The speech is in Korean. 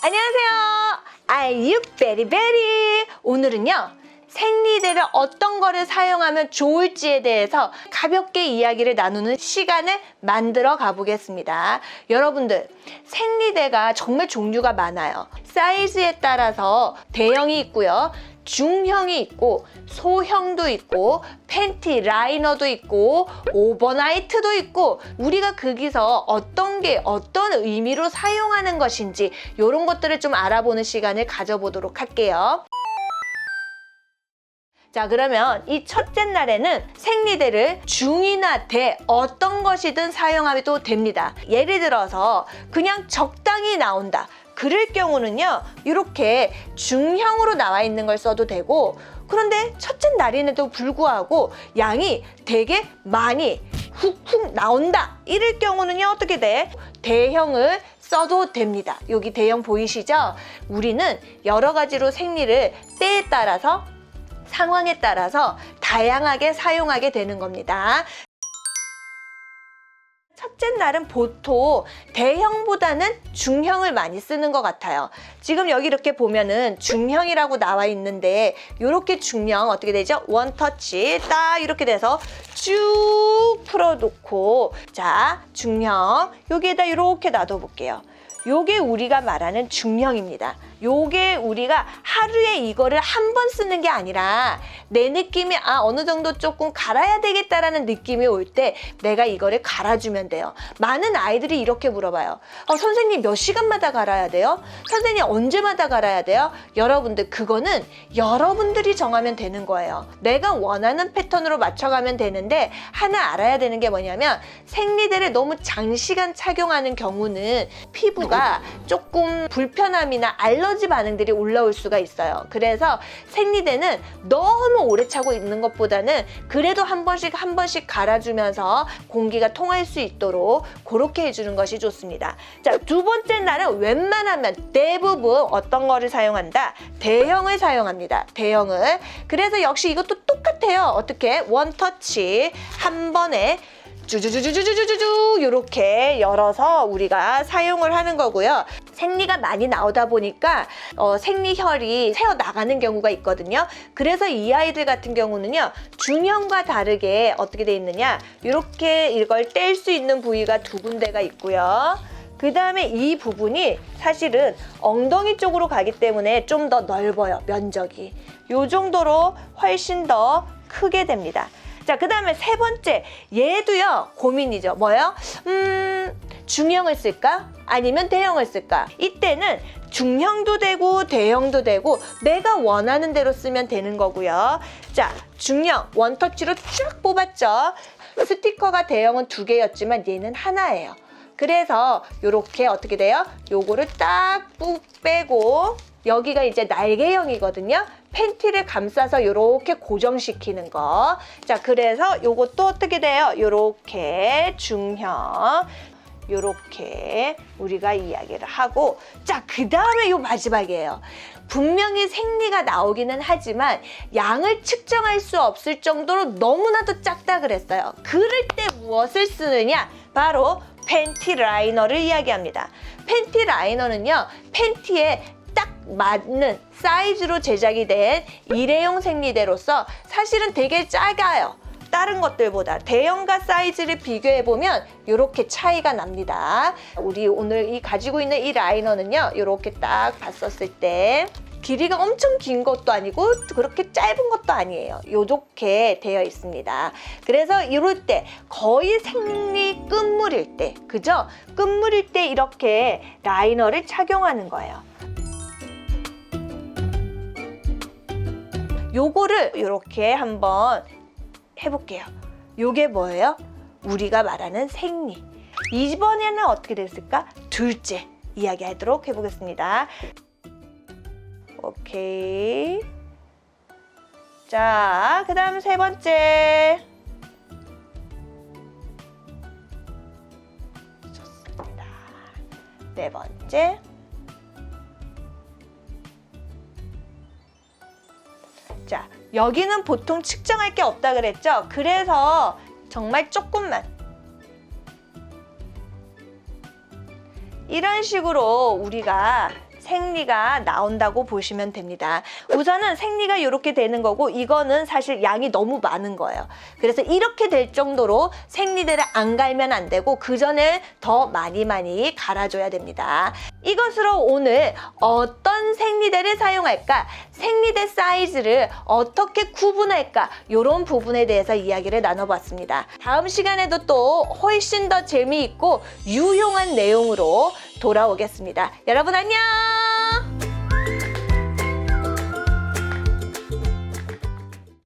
안녕하세요. 아유 베리베리. 오늘은요 생리대를 어떤 거를 사용하면 좋을지에 대해서 가볍게 이야기를 나누는 시간을 만들어 가보겠습니다. 여러분들 생리대가 정말 종류가 많아요. 사이즈에 따라서 대형이 있고요, 중형이 있고, 소형도 있고, 팬티 라이너도 있고, 오버나이트도 있고, 우리가 거기서 어떤 게 어떤 의미로 사용하는 것인지 이런 것들을 좀 알아보는 시간을 가져보도록 할게요. 자, 그러면 이 첫째 날에는 생리대를 중이나 대 어떤 것이든 사용해도 됩니다. 예를 들어서 그냥 적당히 나온다. 그럴 경우는요, 이렇게 중형으로 나와 있는 걸 써도 되고, 그런데 첫째 날인데도 불구하고 양이 되게 많이 훅훅 나온다. 이럴 경우는요, 어떻게 돼? 대형을 써도 됩니다. 여기 대형 보이시죠? 우리는 여러 가지로 생리를 때에 따라서 상황에 따라서 다양하게 사용하게 되는 겁니다. 첫째 날은 보통 대형보다는 중형을 많이 쓰는 것 같아요. 지금 여기 이렇게 보면은 중형이라고 나와 있는데, 이렇게 중형 어떻게 되죠? 원터치 딱 이렇게 돼서 쭉 풀어놓고, 자, 중형 여기에다 이렇게 놔둬볼게요. 요게 우리가 말하는 중형입니다. 요게 우리가 하루에 이거를 한 번 쓰는 게 아니라 내 느낌이 어느 정도 조금 갈아야 되겠다라는 느낌이 올 때 내가 이거를 갈아주면 돼요. 많은 아이들이 이렇게 물어봐요. 선생님 몇 시간마다 갈아야 돼요? 선생님 언제마다 갈아야 돼요? 여러분들 그거는 여러분들이 정하면 되는 거예요. 내가 원하는 패턴으로 맞춰가면 되는데, 하나 알아야 되는 게 뭐냐면 생리대를 너무 장시간 착용하는 경우는 피부가 조금 불편함이나 알러지 반응들이 올라올 수가 있어요. 그래서 생리대는 너무 오래 차고 있는 것보다는 그래도 한 번씩 갈아주면서 공기가 통할 수 있도록 그렇게 해주는 것이 좋습니다. 자, 두 번째 날은 웬만하면 대부분 어떤 거를 사용한다? 대형을 사용합니다. 대형을. 그래서 역시 이것도 똑같아요. 어떻게? 원터치 한 번에 쭈쭈쭈쭈쭈쭈쭈 이렇게 열어서 우리가 사용을 하는 거고요. 생리가 많이 나오다 보니까 생리혈이 새어나가는 경우가 있거든요. 그래서 이 아이들 같은 경우는요, 중형과 다르게 어떻게 돼 있느냐, 이렇게 이걸 뗄 수 있는 부위가 두 군데가 있고요. 그 다음에 이 부분이 사실은 엉덩이 쪽으로 가기 때문에 좀 더 넓어요. 면적이 이 정도로 훨씬 더 크게 됩니다. 자, 그 다음에 세 번째, 얘도요 고민이죠. 뭐요? 중형을 쓸까? 아니면 대형을 쓸까? 이때는 중형도 되고 대형도 되고 내가 원하는 대로 쓰면 되는 거고요. 자, 중형 원터치로 쭉 뽑았죠. 스티커가 대형은 2개였지만 얘는 하나예요. 그래서 요렇게 어떻게 돼요? 요거를 딱 꾹 빼고, 여기가 이제 날개형이거든요. 팬티를 감싸서 요렇게 고정시키는 거. 자, 그래서 요것도 어떻게 돼요? 요렇게 중형, 요렇게 우리가 이야기를 하고, 자, 그 다음에 요 마지막이에요. 분명히 생리가 나오기는 하지만 양을 측정할 수 없을 정도로 너무나도 작다 그랬어요. 그럴 때 무엇을 쓰느냐? 바로 팬티 라이너를 이야기합니다. 팬티 라이너는요, 팬티에 딱 맞는 사이즈로 제작이 된 일회용 생리대로서 사실은 되게 작아요. 다른 것들보다. 대형과 사이즈를 비교해보면 이렇게 차이가 납니다. 우리 오늘 가지고 있는 이 라이너는요, 이렇게 딱 봤었을 때 길이가 엄청 긴 것도 아니고 그렇게 짧은 것도 아니에요. 이렇게 되어 있습니다. 그래서 이럴 때 거의 생리 끝물일 때, 그죠? 끝물일 때 이렇게 라이너를 착용하는 거예요. 요거를 이렇게 한번 해볼게요. 요게 뭐예요? 우리가 말하는 생리. 이번에는 어떻게 됐을까? 둘째 이야기하도록 해보겠습니다. 오케이. 자, 그 다음 세 번째. 좋습니다. 네 번째. 자, 여기는 보통 측정할 게 없다 그랬죠? 그래서 정말 조금만 이런 식으로 우리가 생리가 나온다고 보시면 됩니다. 우선은 생리가 이렇게 되는 거고 이거는 사실 양이 너무 많은 거예요. 그래서 이렇게 될 정도로 생리대를 안 갈면 안 되고 그 전에 더 많이 갈아줘야 됩니다. 이것으로 오늘 어떤 생리대를 사용할까? 생리대 사이즈를 어떻게 구분할까? 이런 부분에 대해서 이야기를 나눠봤습니다. 다음 시간에도 또 훨씬 더 재미있고 유용한 내용으로 돌아오겠습니다. 여러분 안녕!